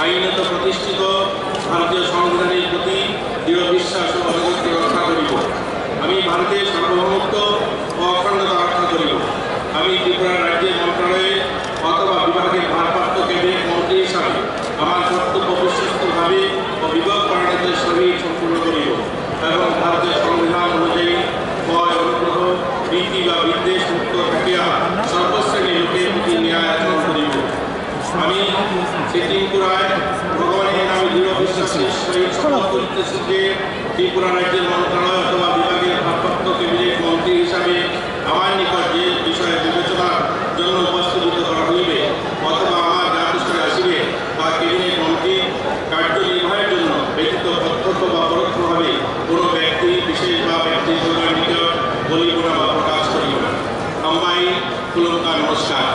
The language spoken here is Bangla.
আইনত প্রতিষ্ঠিত ভারতীয় সংবিধানের প্রতি দৃঢ় বিশ্বাস ও অনুগতি রক্ষা করিব। আমি ভারতের সার্বভৌমত্ব ও অখণ্ডতা রক্ষা করিব। আমি ত্রিপুরা রাজ্যের মন্ত্রণালয়ে অথবা বিভাগের ভারপ্রাপ্ত ক্যাবিনেট মন্ত্রী হিসাবে আমার কর্তব্য বিশ্বস্তভাবে ও বিভাগ পরিণতের সহিত সম্পূর্ণ করিব এবং ভারতের সংবিধান অনুযায়ী ভয়, অনুগ্রহ, ভীতি বা বিদ্বেষ মুক্ত থাকিয়া সর্বশ্রেণীর লোকের প্রতি ন্যায় আচরণ করিব। আমি শ্রী ত্রিপুরায় ভগবানের নামে দৃঢ় বিশ্বাসের সহিত শপথ করিতেছি যে ত্রিপুরা রাজ্যের মন্ত্রণালয় অথবা বিভাগের ভারপ্রাপ্ত ক্যাবিনেট মন্ত্রী হিসাবে আমার নিকট যে বিষয়ে বিবেচনার জন্য উপস্থাপিত করা হইবে অথবা আমার জাতিস্তরে আসিবে তা ক্যাবিনেট মন্ত্রী কার্যনির্বাহের জন্য ব্যতীত প্রত্যক্ষ বা পরোক্ষভাবে কোনো ব্যক্তি বিশেষ বা ব্যক্তির নিকট বলিব না বা প্রকাশ করিব না। আম্বাই কুলঙ্কা নমস্কার।